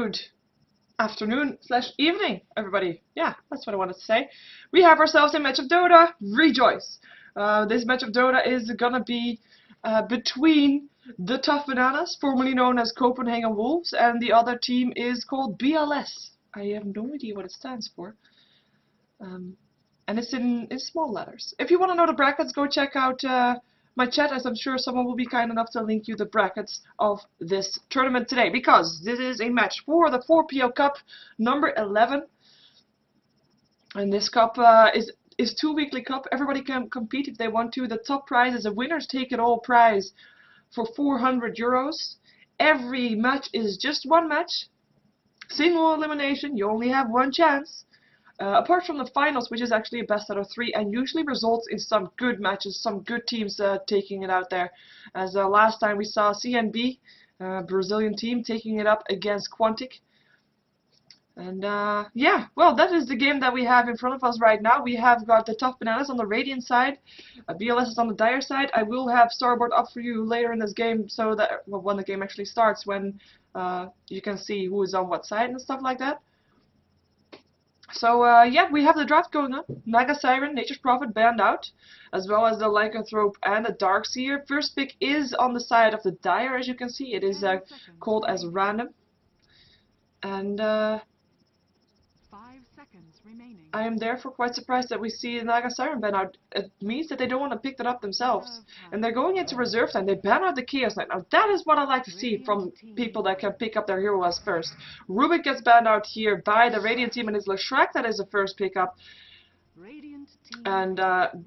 Good afternoon slash evening, everybody. Yeah, that's what I wanted to say. We have ourselves a match of Dota. Rejoice! This match of Dota is gonna be between the Tough Bananas, formerly known as Copenhagen Wolves, and the other team is called BLS. I have no idea what it stands for. And it's in small letters. If you want to know the brackets, go check out my chat, as I'm sure someone will be kind enough to link you the brackets of this tournament today, because this is a match for the 4PO Cup number 11. And this cup is 2 weekly cup. Everybody can compete if they want to. The top prize is a winners take it all prize for 400 euros. Every match is just one match. Single elimination, you only have one chance. Apart from the finals, which is actually a best out of 3 and usually results in some good matches, some good teams taking it out there. As last time we saw CNB, Brazilian team, taking it up against Quantic. And yeah, well, that is the game that we have in front of us right now. We have got the Tough Bananas on the Radiant side, BLS is on the Dire side. I will have Starboard up for you later in this game, so that well, when the game actually starts, when you can see who is on what side and stuff like that. So yeah, we have the draft going on. Naga Siren, Nature's Prophet banned out, as well as the Lycanthrope and the Darkseer. First pick is on the side of the Dire, as you can see. It is called as random. And 5 seconds remaining. I am therefore quite surprised that we see Naga Siren ban out. It means that they don't want to pick that up themselves. And they're going into reserve time. They ban out the Chaos Knight. Now that is what I like to see from people that can pick up their hero as first. Rubik gets banned out here by the Radiant team, and it's Leshrac that is the first pickup. And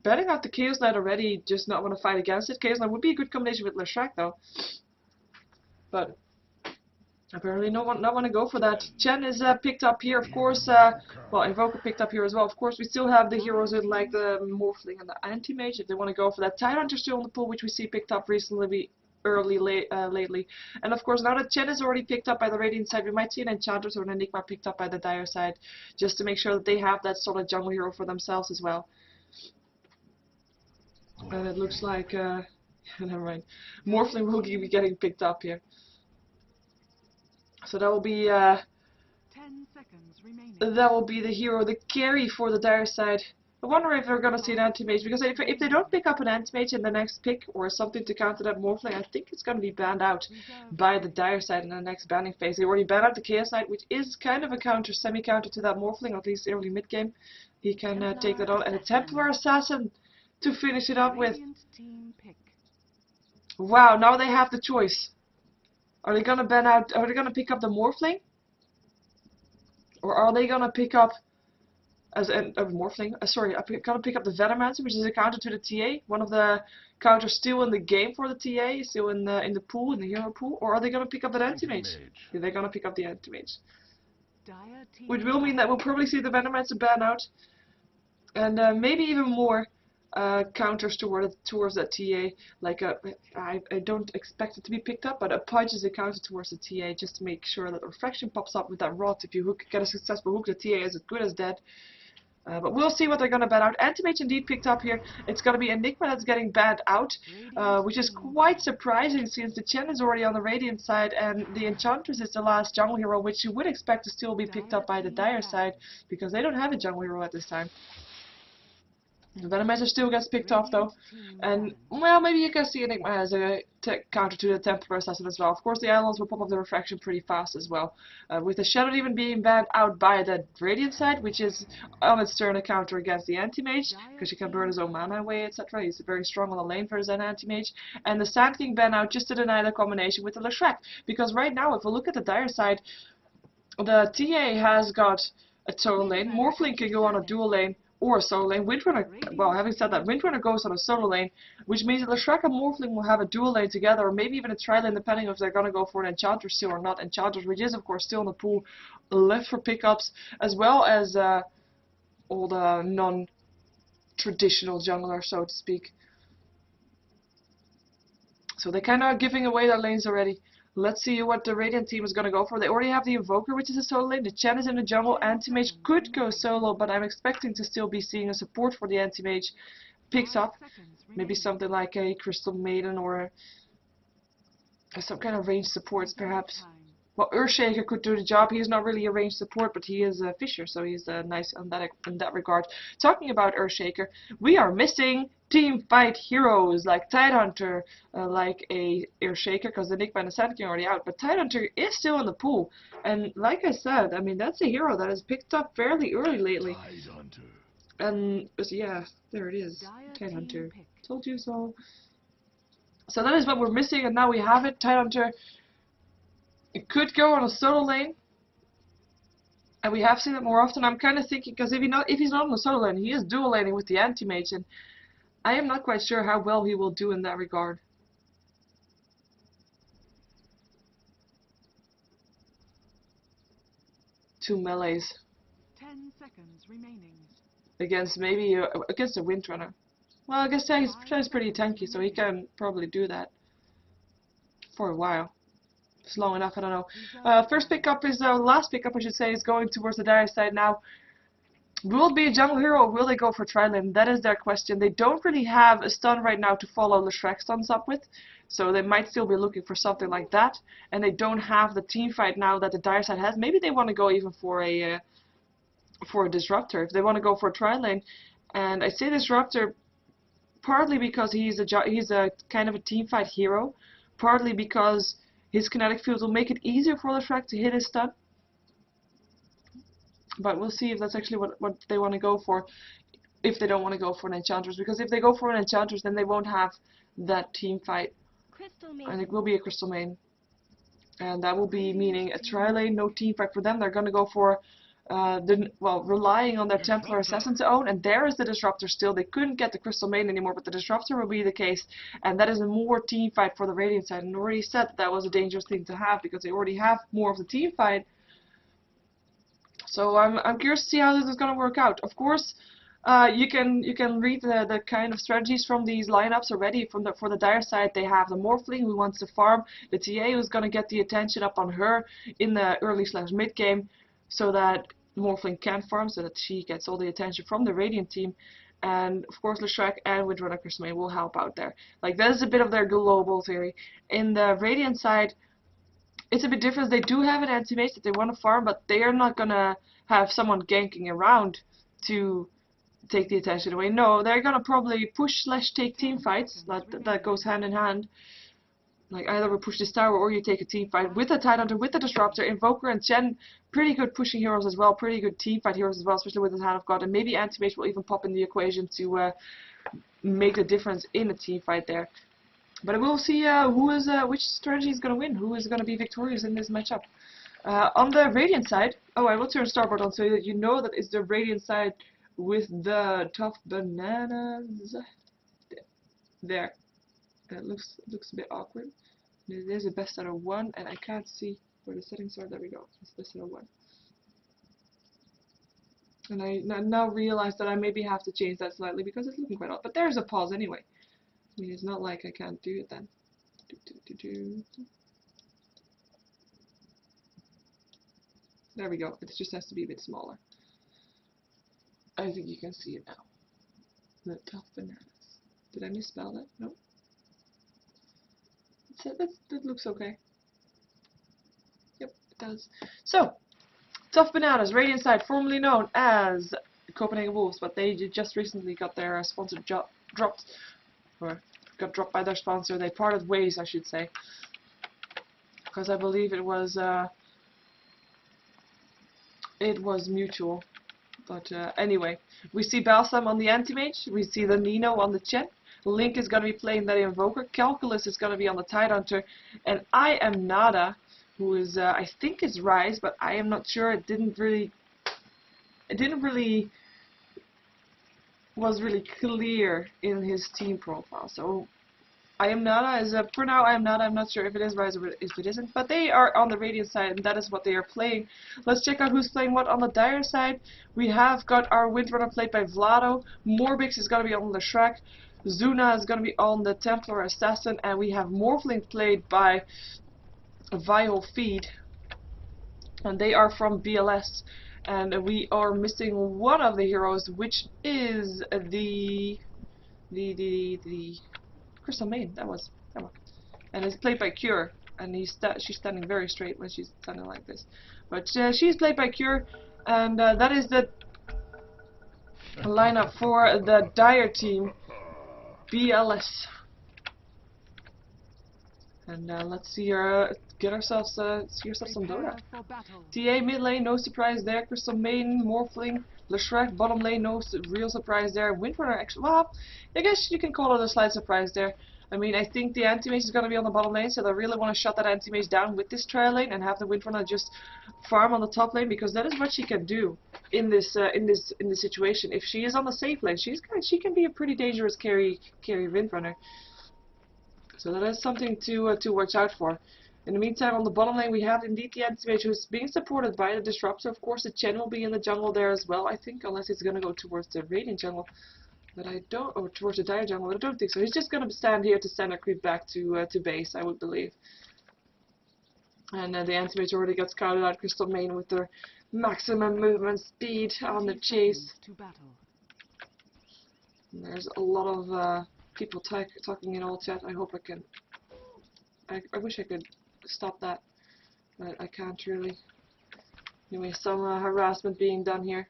banning out the Chaos Knight already, just not want to fight against it. Chaos Knight would be a good combination with Leshrac though. But apparently not want to go for that. Chen is picked up here, of course. Well, Invoker picked up here as well. Of course, we still have the heroes with like the Morphling and the Anti-Mage if they want to go for that. Tidehunter still in the pool, which we see picked up recently, lately. And of course, now that Chen is already picked up by the Radiant side, we might see an Enchantress or an Enigma picked up by the Dire side, just to make sure that they have that solid jungle hero for themselves as well. And it looks like, never mind. Morphling will be getting picked up here. So that will be 10 seconds remaining. That will be the hero, the carry for the Dire side. I wonder if they're gonna see an Anti-Mage, because if they don't pick up an Anti-Mage in the next pick or something to counter that Morphling, I think it's gonna be banned out by the Dire side in the next banning phase. They already banned out the Chaos Knight, which is kind of a counter, semi-counter to that Morphling, at least early mid game. He can take that on, and a Templar Assassin to finish it up with. Wow, now they have the choice. Are they gonna ban out? Are they gonna pick up the Morphling, or are they gonna pick up as a Morphling? Sorry, are gonna pick up the Venomancer, which is a counter to the TA, one of the counters still in the game for the TA, still in the pool, in the hero pool, or are they gonna pick up that Anti-Mage? Yeah, they're gonna pick up the Anti-Mage, which will mean that we'll probably see the Venomancer ban out, and maybe even more. Counters towards that TA, like I don't expect it to be picked up, but a Pudge is a counter towards the TA, just to make sure that refraction pops up with that rot. If you get a successful hook, the TA is as good as dead. But we'll see what they're gonna ban out. Anti-Mage indeed picked up here. It's gonna be Enigma that's getting banned out, which is quite surprising since the Chen is already on the Radiant side and the Enchantress is the last jungle hero, which you would expect to still be picked up by the Dire side, because they don't have a jungle hero at this time. The Venomancer still gets picked off though, and well, maybe you can see Enigma as a counter to the Templar Assassin as well. Of course, the Islands will pop up the refraction pretty fast as well, with the Shadow Demon being banned out by the Radiant side, which is on its turn a counter against the Anti-Mage, because he can burn his own mana away, etc. He's very strong on the lane versus an Anti-Mage, and the Sand King banned out just to deny the combination with the Leshrac, because right now, if we look at the Dire side, the TA has got a solo lane, Morphling can go on a dual lane, or a solo lane. Windrunner, well, having said that, Windrunner goes on a solo lane, which means that Leshrac and Morphling will have a dual lane together, or maybe even a tri-lane, depending if they're going to go for an Enchantress still or not. Enchantress, which is, of course, still in the pool, left for pickups, as well as all the non-traditional junglers, so to speak. So they're kind of giving away their lanes already. Let's see what the Radiant team is going to go for. They already have the Invoker, which is a solo lane. The Chen is in the jungle. Anti-Mage could go solo, but I'm expecting to still be seeing a support for the Anti-Mage picks up. Maybe something like a Crystal Maiden or some kind of ranged supports, perhaps. Well, Earthshaker could do the job. He's not really a ranged support, but he is a fisher, so he's nice in that regard. Talking about Earthshaker, we are missing team fight heroes like Tidehunter, like a Earthshaker, because the Nickman and Sand King are already out. But Tidehunter is still in the pool, and like I said, I mean that's a hero that has picked up fairly early lately. And yeah, there it is, Tidehunter. Told you so. So that is what we're missing, and now we have it. Tidehunter. It could go on a solo lane, and we have seen it more often. I'm kind of thinking, because if he's not on the solo lane, he is dual laning with the anti-mage, and I am not quite sure how well he will do in that regard. Two melees. 10 seconds remaining. Against maybe against a Windrunner. Well, I guess he's pretty tanky, so he can probably do that for a while. It's long enough, I don't know. First pickup is last pickup, I should say, is going towards the dire side now. Will it be a jungle hero, or will they go for Trilane? That is their question. They don't really have a stun right now to follow the Shrek stuns up with, so they might still be looking for something like that. And they don't have the team fight now that the dire side has. Maybe they want to go even for a disruptor if they want to go for a Trilane. And I say disruptor partly because he's a kind of a team fight hero, partly because his kinetic field will make it easier for the Shrek to hit his stun. But we'll see if that's actually what they want to go for, if they don't want to go for an Enchantress. Because if they go for an Enchantress, then they won't have that team fight. And it will be a Crystal Main. And that will be meaning a Trilane, no team fight for them. They're going to go for, relying on their Templar Assassin to own. And there is the Disruptor still. They couldn't get the Crystal Main anymore, but the Disruptor will be the case. And that is a more team fight for the Radiant side. And already said that was a dangerous thing to have, because they already have more of the team fight. So I'm curious to see how this is going to work out. Of course, you can read the kind of strategies from these lineups already. For the dire side, they have the Morphling who wants to farm, the TA who's going to get the attention up on her in the early/mid game, so that Morphling can farm, so that she gets all the attention from the Radiant team. And of course, Leshrac and Windrunner Crystal will help out there. Like, that is a bit of their global theory. In the Radiant side, it's a bit different. They do have an anti-mage that they want to farm, but they are not gonna have someone ganking around to take the attention away. No, they're gonna probably push/take team fights. That goes hand in hand. Like, either we push this tower or you take a team fight with the Tidehunter, with the Disruptor, Invoker and Chen. Pretty good pushing heroes as well. Pretty good team fight heroes as well, especially with the Hand of God. And maybe anti-mage will even pop in the equation to make the difference in a team fight there. But we'll see which strategy is going to win, who is going to be victorious in this matchup. On the Radiant side, oh, I will turn Starboard on so that you know that it's the Radiant side with the tough bananas. There. That looks a bit awkward. There's a best out of 1, and I can't see where the settings are. There we go. It's best out of 1. And I now realize that I maybe have to change that slightly because it's looking quite odd. But there's a pause anyway. I mean, it's not like I can't do it then. There we go. It just has to be a bit smaller. I think you can see it now. The tough bananas. Did I misspell that? No. That looks okay. Yep, it does. So, Tough Bananas, Radiant side, formerly known as Copenhagen Wolves, but they just recently got their sponsor dropped. Or got dropped by their sponsor. They parted ways, I should say, because I believe it was mutual. But anyway, we see Balsam on the anti-mage, we see the Nino on the Chen, Link is going to be playing that Invoker, Calculus is going to be on the Tidehunter, and I am Nada, who is I think is Rise, but I am not sure. It didn't really was really clear in his team profile. So I am Nada is for now. I am Nada. I'm not sure if it is Rise or if it isn't. But they are on the Radiant side, and that is what they are playing. Let's check out who's playing what on the Dire side. We have got our Windrunner played by Vlado. Morbix is going to be on the Shrek. Zuna is going to be on the Templar Assassin, and we have Morphling played by Vial Feed, and they are from BLS. And we are missing one of the heroes, which is the Crystal Main. That one. And it's played by Cure. and she's standing very straight when she's standing like this. But she's played by Cure, and that is the lineup for the Dire team, BLS. And let's see her get ourselves some Dota. TA mid lane, no surprise there. Crystal main, Morphling, Leshrek bottom lane, no real surprise there. Windrunner actually, well, I guess you can call it a slight surprise there. I mean, I think the anti-mage is going to be on the bottom lane, so they really want to shut that anti-mage down with this trial lane and have the Windrunner just farm on the top lane, because that is what she can do in this situation. If she is on the safe lane, she can be a pretty dangerous carry Windrunner. So that is something to watch out for. In the meantime, on the bottom lane, we have indeed the anti-mage who's being supported by the Disruptor. Of course, the Chen will be in the jungle there as well, I think, unless it's going to go towards the Radiant jungle. But I don't, or towards the Dire jungle, but I don't think so. He's just going to stand here to send a creep back to base, I would believe. And the anti-mage already got scouted out Crystal main with their maximum movement speed on the chase. And there's a lot of people talking in all chat. I hope I can. I wish I could stop that, but I can't really. Anyway, some harassment being done here.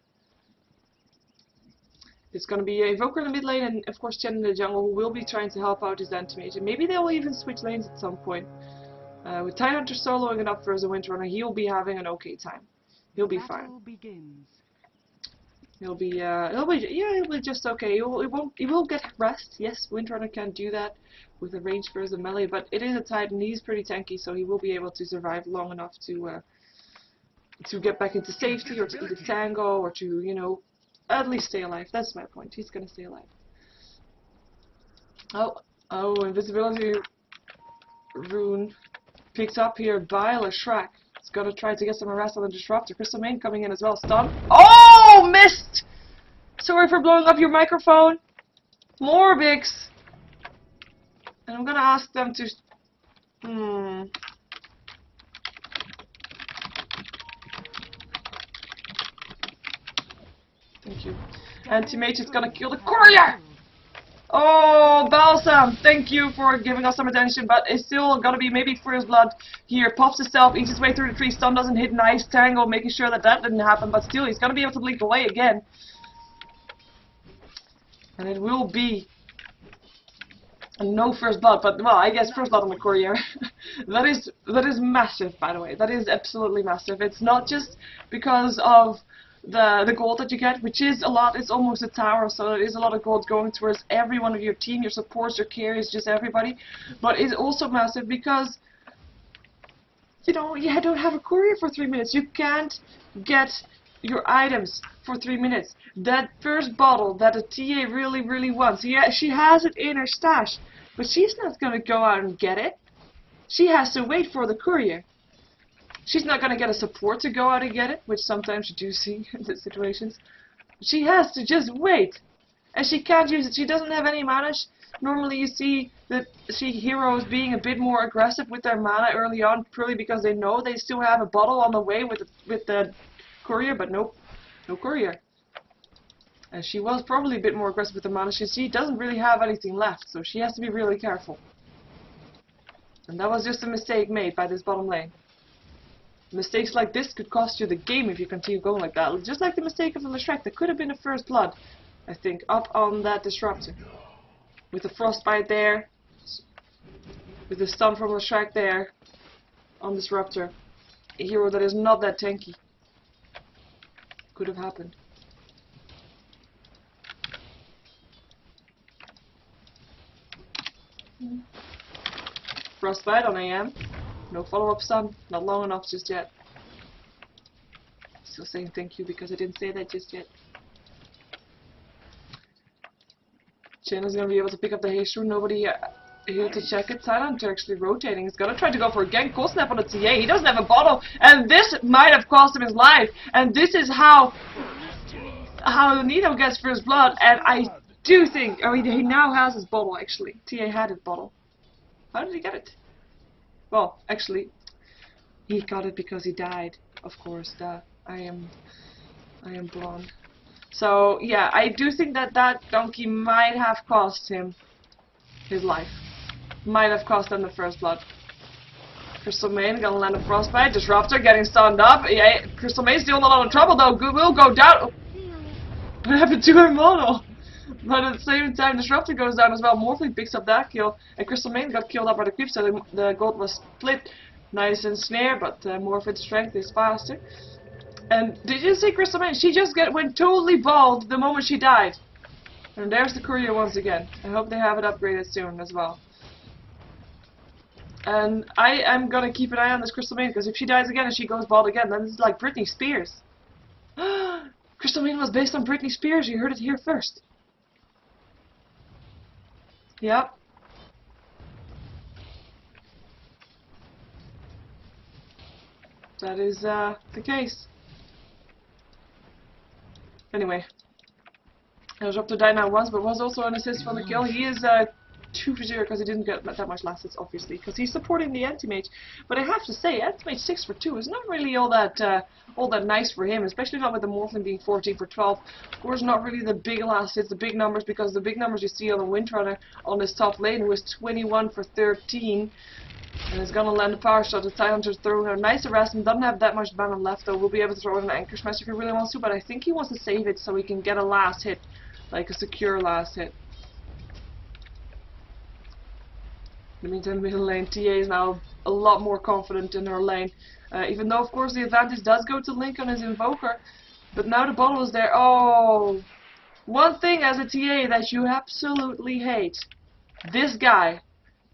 It's going to be Evoker in the mid lane, and of course Chen in the jungle, who will be trying to help out his anti-mage. And maybe they will even switch lanes at some point. With Tidehunter soloing it up for as a Windrunner, he'll be having an okay time. He'll be fine. He'll be just okay. He will get rest. Yes, Windrunner can do that with a range versus a melee, but it is a Titan. He's pretty tanky, so he will be able to survive long enough to get back into safety, or to eat a tango, or to, you know, at least stay alive. That's my point. He's gonna stay alive. Oh, invisibility rune picked up here by Leshrek. He's gonna try to get some harass on the Disruptor. Crystal main coming in as well. Stun. Oh, missed! Sorry for blowing up your microphone. More bigs. And I'm gonna ask them to. Thank you. Anti-mage is gonna kill the courier! Oh, Balsam, thank you for giving us some attention, but it's still gonna be maybe First Blood here. Pops himself, eats his way through the tree, stun doesn't hit, nice tangle, making sure that didn't happen, but still, he's gonna be able to blink away again. And it will be no First Blood, but, well, I guess First Blood on the courier. that is massive, by the way. That is absolutely massive. It's not just because of the gold that you get, which is a lot. It's almost a tower, so there is a lot of gold going towards every one of your team, your supports, your carries, just everybody. But it's also massive because, you know, you don't have a courier for 3 minutes. You can't get your items for 3 minutes. That first bottle that a TA really wants, she has it in her stash, but she's not going to go out and get it. She has to wait for the courier. She's not going to get a support to go out and get it, which sometimes you do see in these situations. She has to just wait. And she can't use it. She doesn't have any mana. Normally you see that heroes being a bit more aggressive with their mana early on, purely because they know they still have a bottle on the way with the courier, but nope, no courier. And she was probably a bit more aggressive with the mana. She doesn't really have anything left, so she has to be really careful. And that was just a mistake made by this bottom lane. Mistakes like this could cost you the game if you continue going like that. Just like the mistake of the Leshrek. That could have been a First Blood, I think, up on that Disruptor. With the Frostbite there. With the stun from Leshrek there. On Disruptor. A hero that is not that tanky. Could have happened. Frostbite on AM. No follow-up stun. Not long enough just yet. Still saying thank you because I didn't say that just yet. Chen is going to be able to pick up the haste rune. Nobody here to check it. Tidehunter actually rotating. He's going to try to go for a gank. Cold snap on the TA. He doesn't have a bottle. And this might have cost him his life. And this is how Nito gets First Blood. And I do think, oh, he now has his bottle actually. TA had his bottle. How did he get it? Well, actually, he got it because he died. Of course, I am blonde. So yeah, I do think that donkey might have cost him his life. Might have cost him the First Blood. Crystal Main gonna land a frostbite. Disruptor getting stunned up. Yeah, Crystal Main's still in a lot of trouble though. Will go down. What happened to her model? But at the same time, Disruptor goes down as well. Morphling picks up that kill, and Crystal Main got killed up by the creep, so the gold was split. Nice and snare, but Morphin's strength is faster. And did you see Crystal Main? She just went totally bald the moment she died. And there's the courier once again. I hope they have it upgraded soon as well. And I am gonna keep an eye on this Crystal Main, because if she dies again and she goes bald again, then it's like Britney Spears. Crystal Main was based on Britney Spears. You heard it here first. Yep. That is the case. Anyway. Disruptor died now once, but was also an assist from the kill. He is 2 for 0 because he didn't get that much last hits, obviously, because he's supporting the anti-mage. But I have to say, anti-mage 6 for 2 is not really all that nice for him, especially not with the Morphling being 14 for 12. Of course, not really the big last hits, the big numbers, because the big numbers you see on the Windrunner on this top lane, who is 21 for 13. And is gonna land a power shot. The Tidehunter's throwing a nice harassment. Doesn't have that much mana left, though. We'll be able to throw in an Anchor Smash if he really wants to, but I think he wants to save it so he can get a last hit, like a secure last hit. In the meantime, middle lane, TA is now a lot more confident in her lane. Even though, of course, the advantage does go to Link on his Invoker. But now the bottle is there. Oh! One thing as a TA that you absolutely hate. This guy.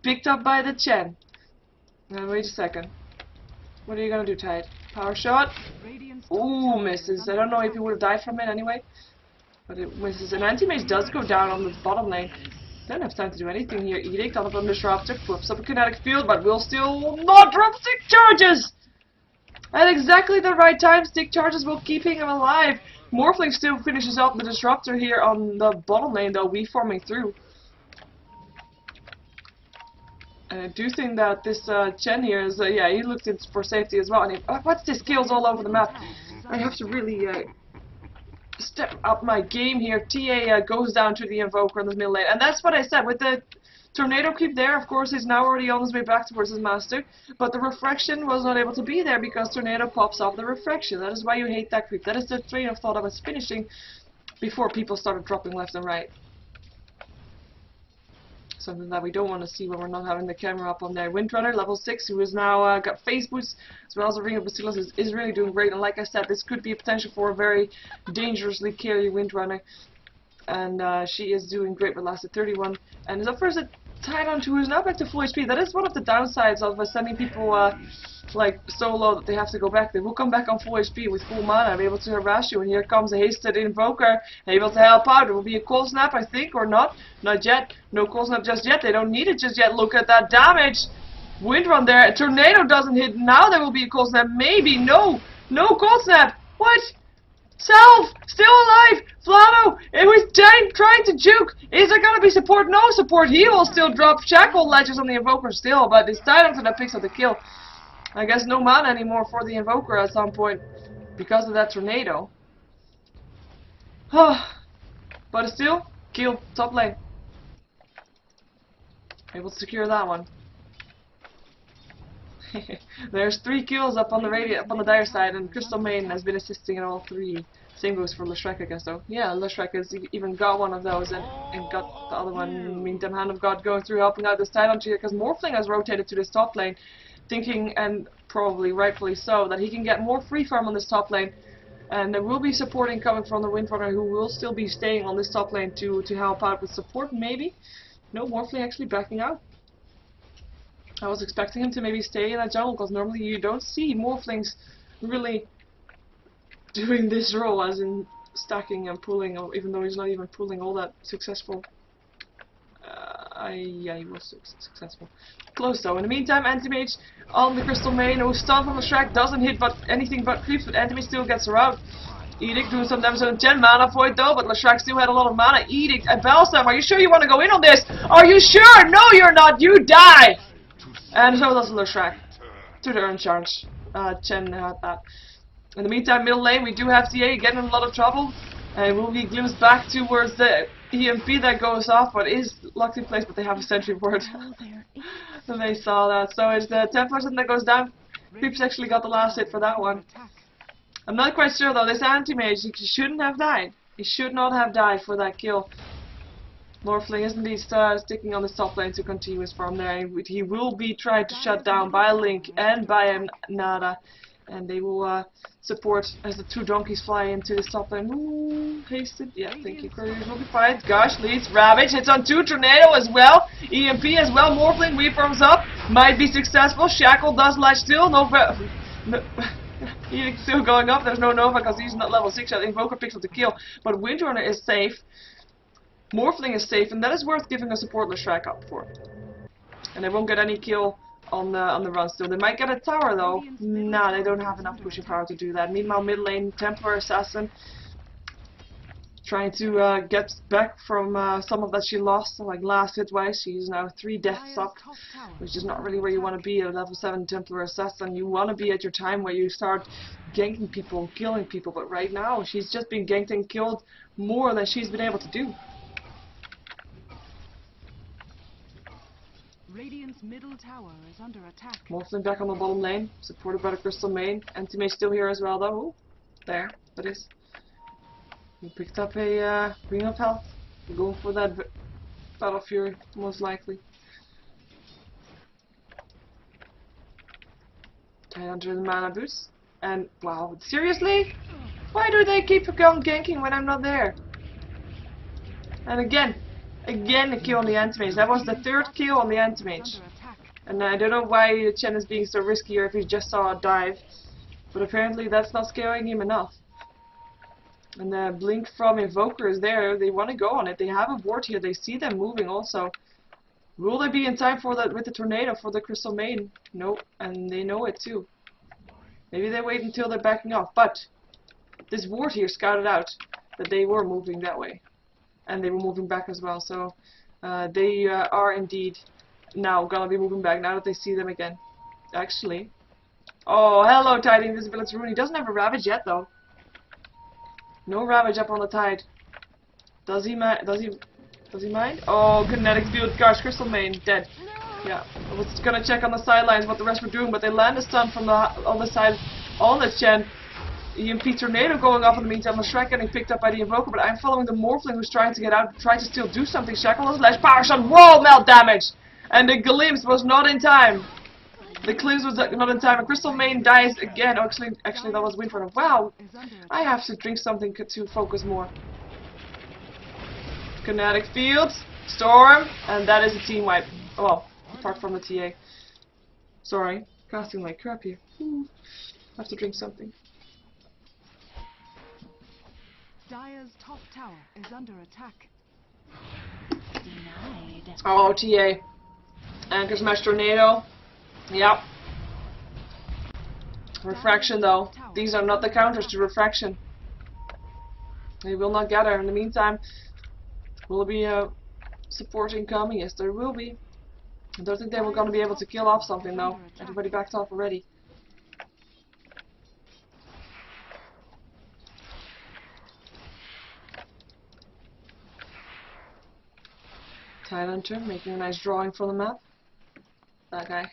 Picked up by the Chen. Now, wait a second. What are you gonna do, Tide? Power shot? Ooh, misses. I don't know if he would have died from it anyway. But it misses. And anti-mage does go down on the bottom lane. Don't have time to do anything here. Edict on a Disruptor, flips up a kinetic field, but will still not drop stick charges! At exactly the right time, stick charges will keeping him alive. Morphling still finishes off the Disruptor here on the bottom lane, though, reforming through. And I do think that this Chen here is, yeah, he looked in for safety as well. And what's this? Kills all over the map. I have to really step up my game here. TA goes down to the Invoker in the middle lane. And that's what I said. With the Tornado Creep there, of course, he's now already on his way back towards his master. But the Refraction was not able to be there because Tornado pops off the Refraction. That is why you hate that creep. That is the train of thought I was finishing before people started dropping left and right. Something that we don't want to see when we're not having the camera up on there. Windrunner, level 6, who has now got face boots, as well as a Ring of Bacillus, is really doing great. And like I said, this could be a potential for a very dangerously carry Windrunner. And she is doing great with lasted 31. And is up first at Tidehunter, who is now back to full HP. That is one of the downsides of sending people like so low that they have to go back. They will come back on full HP with full mana and be able to harass you. And here comes a hasted Invoker, able to help out. It will be a cold snap, I think, or not. Not yet. No cold snap just yet. They don't need it just yet. Look at that damage. Windrun there. A tornado doesn't hit. Now there will be a cold snap. Maybe. No. No cold snap. What? Self! Still alive! Flano! It was trying to juke! Is there gonna be support? No support! He will still drop Shackle Ledges on the Invoker still, but it's Tidehunter that picks up the kill. I guess no mana anymore for the Invoker at some point because of that tornado. But still, kill top lane. Able to secure that one. There's 3 kills up on the dire side, and Crystal Main has been assisting in all 3. Same goes for Leshrek, I guess, though. Yeah, Leshrek has even got one of those and got the other one. Meantime, Hand of God going through, helping out this Tidehunter here, because Morphling has rotated to this top lane, thinking, and probably rightfully so, that he can get more free farm on this top lane. And there will be supporting coming from the Windrunner, who will still be staying on this top lane to help out with support, maybe. No, Morphling actually backing out. I was expecting him to maybe stay in that jungle, because normally you don't see Morphlings really doing this role, as in stacking and pulling, or even though he's not even pulling all that successful. Yeah, he was successful. Close though. In the meantime, Anti-Mage on the Crystal Main, who stun from the Shrek, doesn't hit but anything but creeps, but Anti-Mage still gets her out. Edict doing some damage on 10 mana for it though, but Leshrek still had a lot of mana. Edict and Belsam, are you sure you want to go in on this? Are you sure? No, you're not. You die! And so does Leshrek. To the urn charge. Chen had that. In the meantime, middle lane, we do have TA getting in a lot of trouble. And will be glimpsed back towards the EMP that goes off, but is locked in place, but they have a sentry ward. And they saw that. So it's the Templars that goes down. Creeps actually got the last hit for that one. I'm not quite sure though. This anti-mage, he shouldn't have died. He should not have died for that kill. Morphling is indeed sticking on the top lane to continue his farm there. He will be tried to shut down by Link and by Nada. And they will support as the two donkeys fly into the top lane. Ooh, hasted. Yeah, thank you. Couriers will be fine. Gosh, leads. Ravage hits on 2. Tornado as well. EMP as well. Morphling reforms up. Might be successful. Shackle does latch still. Nova. No, he's still going up. There's no Nova because he's not level 6 yet. Invoker picks up the kill. But Windrunner is safe. Morphling is safe. And that is worth giving a support Leshrac up for. And they won't get any kill on the run still. They might get a tower though. Nah, they don't have enough pushing power to do that. Meanwhile, mid lane, Templar Assassin trying to get back from some of that she lost, like last hit wise. She's now 3 deaths up, which is not really where you want to be at level 7 Templar Assassin. You want to be at your time where you start ganking people, killing people, but right now she's just been ganked and killed more than she's been able to do. Radiant's middle tower is under attack. Morphling back on the bottom lane, supported by the Crystal Main. Anti-Mage still here as well though. Ooh, there, that is. He picked up a Ring of Health. Going for that Battle Fury, most likely. Tied under the mana boost. And, wow, seriously? Why do they keep on ganking when I'm not there? And again a kill on the Anti-Mage. That was the 3rd kill on the Anti-Mage. And I don't know why Chen is being so risky, or if he just saw a dive. But apparently that's not scaring him enough. And the blink from Invoker is there. They want to go on it. They have a ward here. They see them moving also. Will they be in time for that with the tornado for the Crystal Main? Nope. And they know it too. Maybe they wait until they're backing off. But this ward here scouted out that they were moving that way. And they were moving back as well, so they are indeed now gonna be moving back now that they see them again. Actually, oh hello Tide Invisibility Rune. He doesn't have a Ravage yet though. No Ravage up on the Tide. Does he mind? Does he mind? Oh, kinetic field. Gosh, Crystal Main dead. Yeah, I was gonna check on the sidelines what the rest were doing, but they land a stun from the other side on the Chen. EMP Tornado going off in the meantime. Leshrac getting picked up by the Invoker, but I'm following the Morphling who's trying to get out, trying to still do something. Shackle is Lash, Power Shot, Wall Melt damage! And the Glimpse was not in time. The Glimpse was not in time, and Crystal Main dies again. Oh, actually that was Windrunner. Wow, I have to drink something to focus more. Kinetic Field, Storm, and that is a team wipe. Well, apart from the TA. Sorry, casting like crap here. I have to drink something. Dire's top tower is under attack. Denied. Oh, TA. Anchor Smash Tornado. Yep. Refraction though. These are not the counters to Refraction. They will not gather. In the meantime, will there be a support incoming? Yes, there will be. I don't think they were going to be able to kill off something though. Everybody backed off already. Thailander making a nice drawing from the map. That guy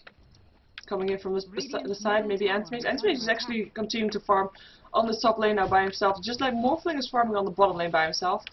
coming in from the side, maybe Anti-Mage. Anti-Mage is actually continuing to farm on the top lane now by himself, just like Morphling is farming on the bottom lane by himself.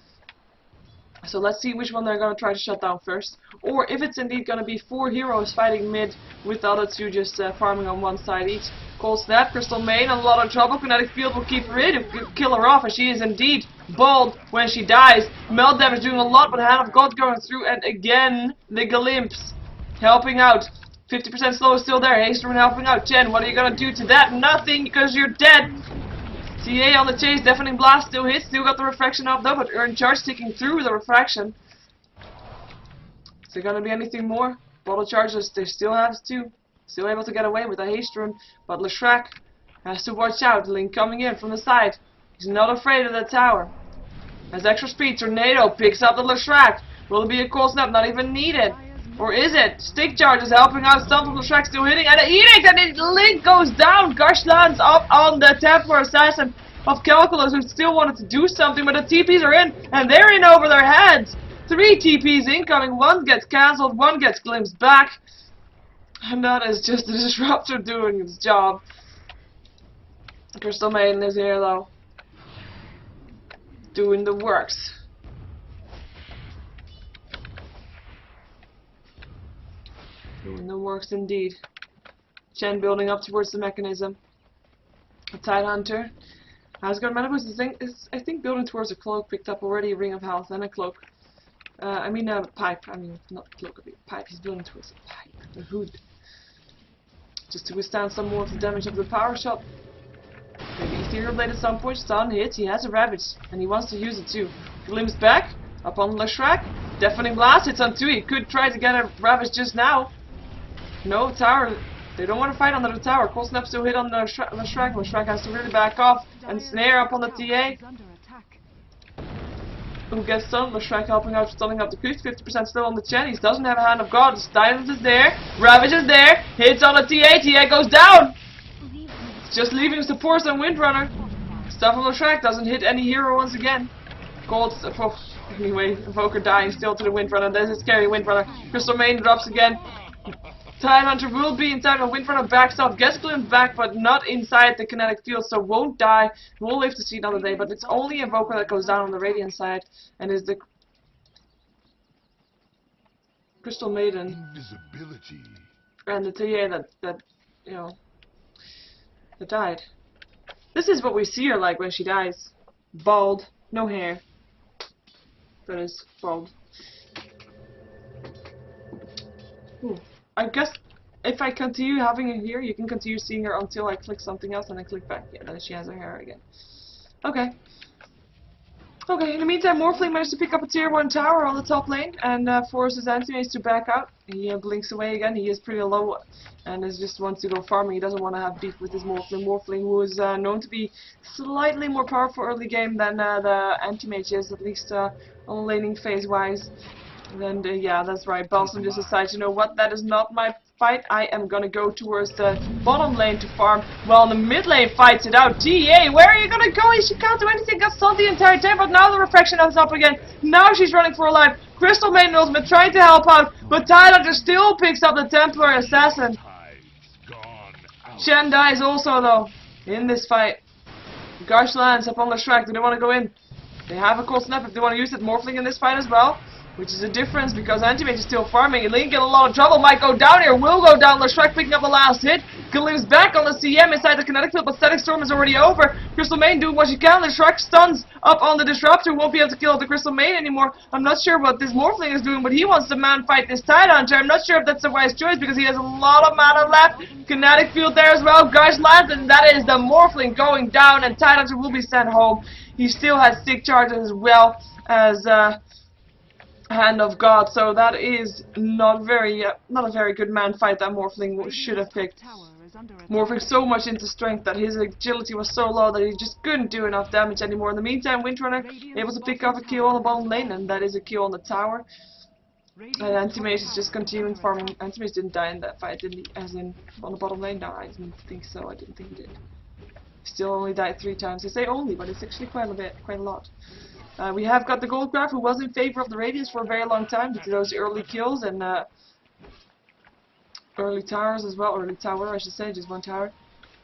So let's see which one they're going to try to shut down first. Or if it's indeed going to be 4 heroes fighting mid with the other 2 just farming on one side each. Cold Snap, Crystal Main, a lot of trouble. Kinetic Field will keep her in, kill her off, and she is indeed bald when she dies. Melt damage doing a lot, but Hand of God going through, and again, the Glimpse helping out. 50% slow is still there. Haste Rune helping out. Chen, what are you going to do to that? Nothing, because you're dead. TA on the chase, Deafening Blast still hits, still got the refraction off though, but Earn Charge sticking through the refraction. Is there gonna be anything more? Bottle Charges, they still have 2. Still able to get away with a Haste Rune, but Leshrac has to watch out. Link coming in from the side. He's not afraid of that tower. Has extra speed, Tornado picks up the Leshrac. Will it be a Cold Snap? Not even needed. Or is it? Stick Charge is helping out. Stun from Leshrac still hitting. And the Edict! And the Link goes down! Gush lands up on the Templar Assassin of Calculus, who still wanted to do something, but the TPs are in. And they're in over their heads. 3 TPs incoming. 1 gets cancelled. 1 gets glimpsed back. And that is just the disruptor doing its job. Crystal Maiden is here though. Doing the works. Doing the works indeed. Chen building up towards the mechanism. A Tidehunter has got mana boost. I think building towards a cloak, picked up already a ring of health and a cloak. I mean a pipe. I mean not cloak, a pipe. He's building towards a pipe, a hood, just to withstand some more of the damage of the power shot. Maybe Ethereal Blade at some point. Stun hit. He has a Ravage and he wants to use it too. Glimpse back up on Leshrac. Deafening Blast hits on 2. He could try to get a Ravage just now. No tower. They don't want to fight under the tower. Cold Snap still hit on the Leshrac. Leshrac has to really back off and snare up on the TA. Who gets stunned? Leshrac helping out, stunning up the creeps. 50% still on the Chen. He doesn't have a Hand of God. Silence is there. Ravage is there. Hits on the TA. TA goes down. It's just leaving supports on Windrunner. Stuff on Leshrac doesn't hit any hero once again. Gold. Oh, anyway, Evoker dying still to the Windrunner. There's a scary Windrunner. Crystal Maiden drops again. Tidehunter will be inside the Windrunner backs off, gets glimpsed back, but not inside the kinetic field, so won't die. Will live to see another day, but it's only Evoker that goes down on the Radiant side, and is the Crystal Maiden Invisibility. and the TA that you know that died. This is what we see her like when she dies. Bald, no hair. That is bald. Ooh. I guess if I continue having her here, you can continue seeing her until I click something else and then click back. Yeah, then she has her hair again. Okay. Okay, in the meantime, Morphling managed to pick up a tier 1 tower on the top lane and forces Antimates to back out. He blinks away again. He is pretty low and just wants to go farming. He doesn't want to have beef with his Morphling. Morphling, who is known to be slightly more powerful early game than the Antimage is, at least on laning phase-wise. And yeah, that's right. Balsam just decides, you know what, that is not my fight. I am gonna go towards the bottom lane to farm, while the mid lane fights it out. TA, where are you gonna go? She can't do anything, got stunned the entire time, but now the refraction is up again. Now she's running for her life. Crystal Maiden ultimate trying to help out, but Tidehunter still picks up the Templar Assassin. Shen dies also though, in this fight. Gush lands up on the Leshrac. Do they want to go in? They have a cold snap if they want to use it. Morphling in this fight as well. Which is a difference because Antimage is still farming. Link get a lot of trouble. Might go down here. Will go down. Leshrac picking up the last hit. Glimps back on the CM inside the kinetic field, but Static Storm is already over. Crystal Maiden doing what she can. Leshrac stuns up on the Disruptor. Won't be able to kill the Crystal Maiden anymore. I'm not sure what this Morphling is doing, but he wants to man fight this Tidehunter. I'm not sure if that's a wise choice because he has a lot of mana left. Kinetic field there as well. Guys lands, and that is the Morphling going down, and Tidehunter will be sent home. He still has stick charges as well as Hand of God, so that is not a very good man fight that Morphling should have picked. Morphing so much into strength that his agility was so low that he just couldn't do enough damage anymore. In the meantime, Windrunner able to pick up a kill on the bottom lane, and that is a kill on the tower. And Antimage is just continuing farming. Antimage didn't die in that fight, did he? As in on the bottom lane? No, I didn't think so. I didn't think he did. Still only died 3 times. They say only, but it's actually quite a lot. We have got the Goldcraft, who was in favor of the Radiance for a very long time due to those early kills and early towers as well. Early tower, I should say, just 1 tower.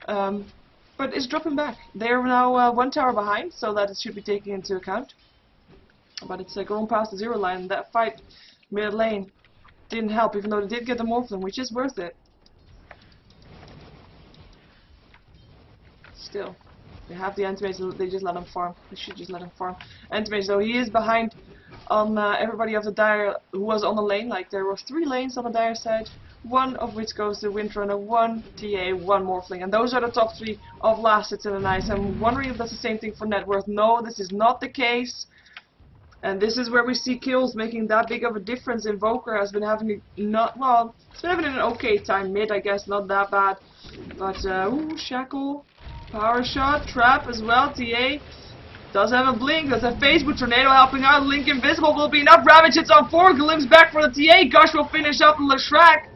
But it's dropping back. They're now 1 tower behind, so that it should be taken into account. But it's going past the 0 line, and that fight mid lane didn't help, even though they did get the Morphling, which is worth it. Still. They have the Antimage, they just let him farm. They should just let him farm. Antimage though, he is behind on everybody of the Dire who was on the lane. Like there were 3 lanes on the Dire side, 1 of which goes to Windrunner, 1 TA, 1 Morphling. And those are the top 3 of last hits in the night. I'm wondering if that's the same thing for net worth. No, this is not the case. And this is where we see kills making that big of a difference. Invoker has been having it's been having an okay time mid, I guess, not that bad. But ooh, Shackle. Power shot, trap as well. TA does have a blink. There's a phase with Tornado helping out. Link invisible will be enough. Ravage hits on 4. Glimpse back for the TA. Gush will finish up Leshrac.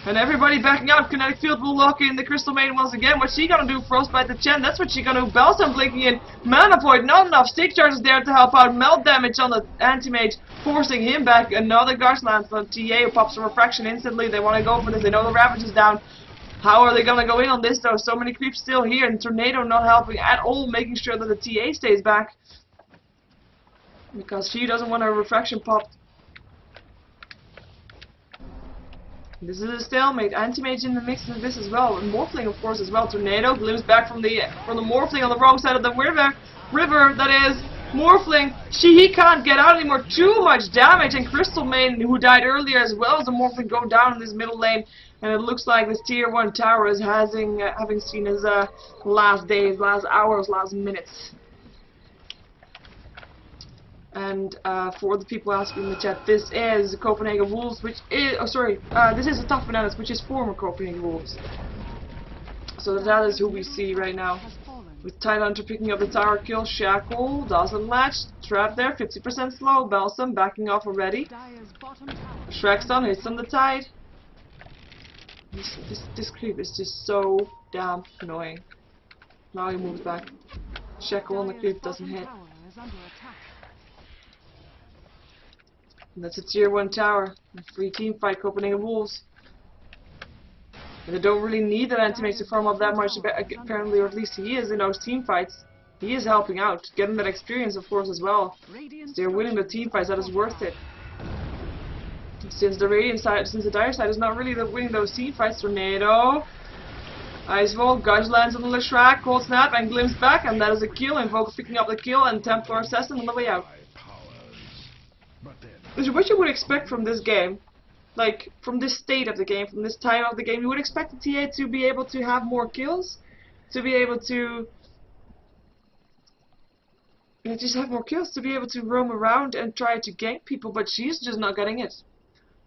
And everybody backing out. Kinetic Field will lock in the Crystal Maiden once again. What's she gonna do? Frostbite the Chen. That's what she gonna do. Balsam blinking in. Mana Void, not enough. Stick Charges there to help out. Melt damage on the Anti-Mage, forcing him back. Another Gush Lance from TA who pops a Refraction instantly. They want to go for this. They know the Ravage is down. How are they gonna go in on this though? So many creeps still here, and Tornado not helping at all, making sure that the TA stays back. Because she doesn't want her Refraction popped. This is a stalemate. Anti-Mage in the mix of this as well. And Morphling, of course, as well. Tornado glimpse back from the Morphling on the wrong side of the river. That is Morphling. He can't get out anymore. Too much damage. And Crystal Maiden, who died earlier as well as the Morphling, go down in this middle lane. And it looks like this tier 1 tower is having seen his last days, last hours, last minutes. And for the people asking in the chat, this is Copenhagen Wolves, which is, this is a Tough Bananas, which is former Copenhagen Wolves. So that is who we see right now. With Tidehunter picking up the tower kill, Shackle doesn't latch, trap there, 50% slow, Balsam backing off already. Shrekstun hits on the Tide. This creep is just so damn annoying. Now he moves back. Shackle on the creep doesn't hit. And that's a tier 1 tower. A free team fight, Copenhagen Wolves. And they don't really need that Anti-Mage to farm up that much, apparently, or at least he is in those team fights. He is helping out, getting that experience, of course, as well. If they're winning the team fights, that is worth it. Since the Radiant side, since the Dire side is not really winning those team fights, Tornado, Ice Wall, Gush lands on the Leshrac, Cold Snap, and glimpse back, and that is a kill. Invoker picking up the kill, and Templar Assassin on the way out. What you would expect from this game, like from this state of the game, from this time of the game, you would expect the TA to be able to have more kills, to be able to just have more kills, to be able to roam around and try to gank people, but she's just not getting it.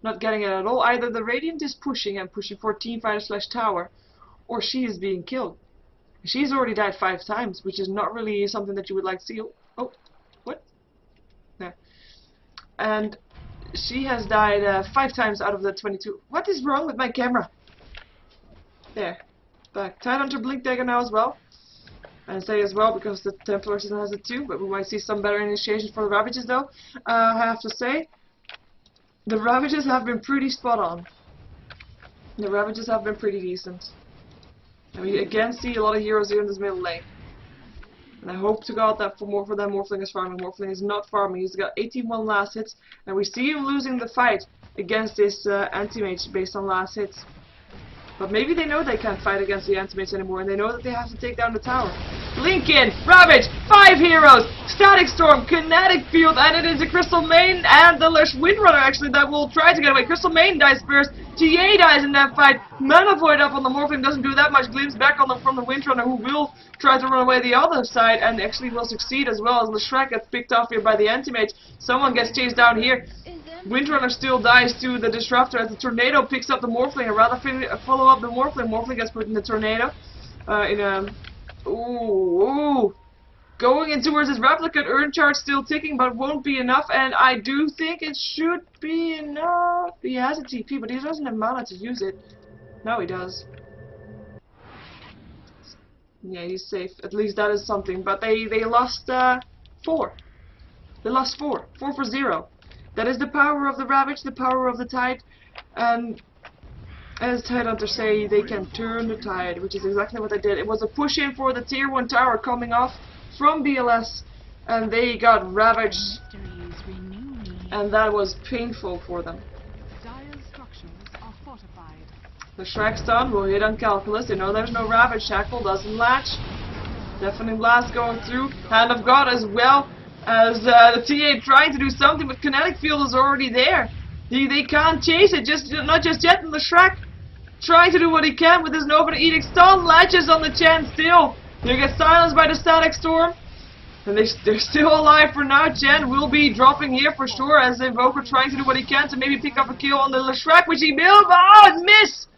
Not getting it at all. Either the Radiant is pushing and pushing for teamfighter / tower, or she is being killed. She's already died 5 times, which is not really something that you would like to see. Oh, what? There. And she has died 5 times out of the 22. What is wrong with my camera? There. Back. Tidehunter Blink Dagger now as well. And say as well because the Templar season has it too, but we might see some better initiations for the Ravages though. I have to say, the Ravages have been pretty spot on. The Ravages have been pretty decent. And we again see a lot of heroes here in this middle lane. And I hope to God that for them Morphling is farming. Morphling is not farming. He's got 81 last hits. And we see him losing the fight against this Anti-Mage based on last hits. But maybe they know they can't fight against the Anti-Mage anymore, and they know that they have to take down the tower. Lincoln, Ravage, 5 heroes, Static Storm, Kinetic Field, and it is the Crystal Maiden and the Windrunner actually that will try to get away. Crystal Maiden dies first, TA dies in that fight, Mana Void up on the Morphling doesn't do that much, glimpse back on from the Windrunner who will try to run away the other side and actually will succeed as well as Leshrac gets picked off here by the Anti-Mage. Someone gets chased down here. Windrunner still dies to the Disruptor as the Tornado picks up the Morphling. I'd rather follow up the Morphling. Morphling gets put in the Tornado. Ooh. Going in towards his Replicant. Urn charge still ticking, but won't be enough. And I do think it should be enough. He has a TP, but he doesn't have mana to use it. Now he does. Yeah, he's safe. At least that is something. But they lost 4. They lost 4. 4 for 0. That is the power of the Ravage, the power of the Tide, and as Tidehunters say, they can turn the tide, which is exactly what they did. It was a push in for the tier 1 tower coming off from BLS, and they got ravaged, and that was painful for them. The Shrekstun will hit on Calculus. They know there's no Ravage. Shackle doesn't latch. Deafening Blast going through. Hand of God as well. As the TA trying to do something, but Kinetic Field is already there. They can't chase it, not just yet. And the Shrek trying to do what he can with his Nova Edict. Stun latches on the Chen still. They get silenced by the Static Storm. And they're still alive for now. Chen will be dropping here for sure as Invoker trying to do what he can to maybe pick up a kill on the Leshrac, which he will. Oh, miss!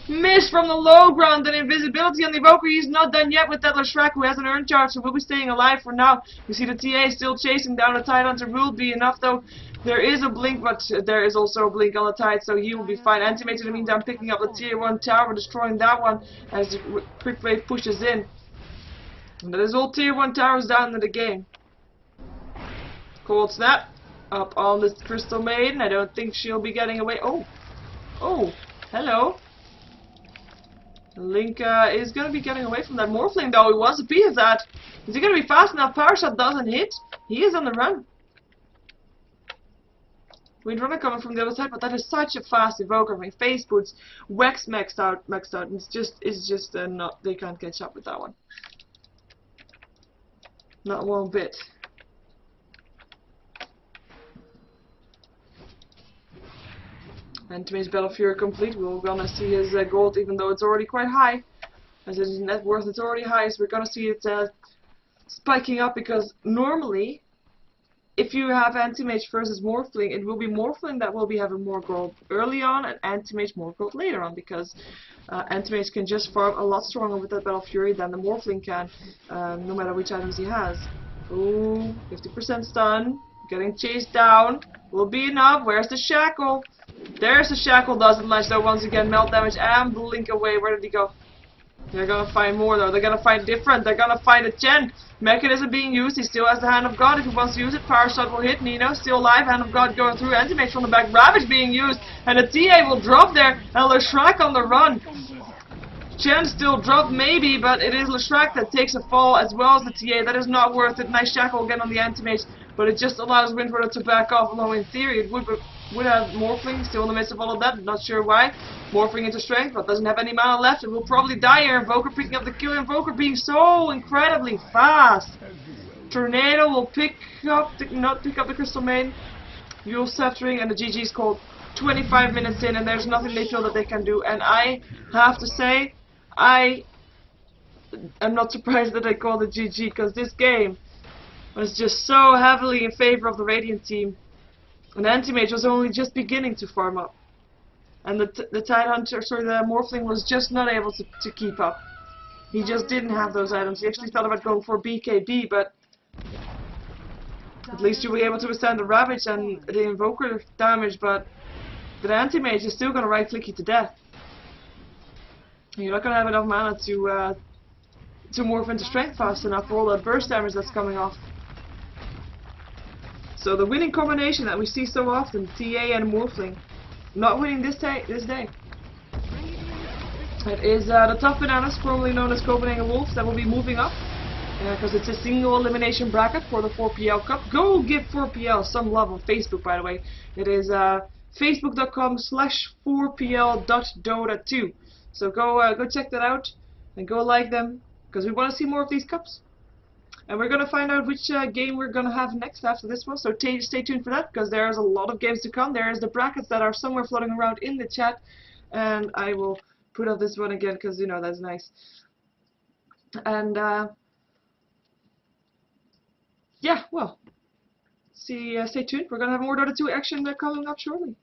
Miss from the low ground and invisibility on the Evoker. He's not done yet with that Leshrac, who has an earn charge, so will be staying alive for now. We see the TA still chasing down the Tidehunter. Will be enough though. There is a blink, but there is also a blink on the Tide, so he will be fine. Antimate in the meantime picking up the tier 1 tower, destroying that one as the quick wave pushes in. And that is all tier 1 towers down in the game. Cold snap up on this Crystal Maiden. I don't think she'll be getting away. Oh, hello. Link is going to be getting away from that Morphling though. He wants a piece of that. Is he going to be fast enough? Power Shot doesn't hit. He is on the run. Windrunner coming from the other side, but that is such a fast Evoker. I mean, Face Boots, Wax maxed out. It's just not. They can't catch up with that one. Not one bit. And to make Battle Fury complete, we're gonna see his gold, even though it's already quite high. As his net worth is already high, so we're gonna see it spiking up, because normally, if you have Anti-Mage versus Morphling, it will be Morphling that will be having more gold early on, and Anti-Mage more gold later on, because Anti-Mage can just farm a lot stronger with that Battle Fury than the Morphling can, no matter which items he has. Ooh, 50% stun, getting chased down, will be enough. Where's the Shackle? There's the Shackle, doesn't latch though. Once again, melt damage and blink away. Where did he go? They're gonna find more though. They're gonna find different. They're gonna find a Chen. Mechanism being used. He still has the Hand of God if he wants to use it. Power Shot will hit. Nino still alive. Hand of God going through. Anti-Mage from the back. Ravage being used. And the TA will drop there. And Leshrac on the run. Chen still dropped maybe, but it is Leshrac that takes a fall as well as the TA. That is not worth it. Nice Shackle again on the Anti-Mage. But it just allows Windrunner to back off. Although in theory it would have Morphling still in the midst of all of that. Not sure why. Morphing into strength, but doesn't have any mana left. It will probably die here. Invoker picking up the kill. Invoker being so incredibly fast. Tornado will not pick up the Crystal Main. Yule Sceptering, and the GG's called 25 minutes in, and there's nothing they feel that they can do. And I have to say, I am not surprised that they called it GG, because this game was just so heavily in favor of the Radiant team. And Anti-Mage was only just beginning to farm up. And the Morphling was just not able to keep up. He just didn't have those items. He actually thought about going for BKB, but at least you'll be able to withstand the Ravage and the Invoker damage, but the Anti-Mage is still going to right-click you to death. And you're not going to have enough mana to morph into strength fast enough for all that burst damage that's coming off. So the winning combination that we see so often, TA and Morphling, not winning this day. It is the Tough Bananas, formerly known as Copenhagen Wolves, that will be moving up. Because it's a single elimination bracket for the 4PL Cup. Go give 4PL some love on Facebook, by the way. It is facebook.com/4pl.dota2. So go check that out and go like them, because we want to see more of these cups. And we're going to find out which game we're going to have next after this one, so stay tuned for that, because there's a lot of games to come. There's the brackets that are somewhere floating around in the chat, and I will put up this one again, because, you know, that's nice. And, yeah, well, stay tuned. We're going to have more Dota 2 action coming up shortly.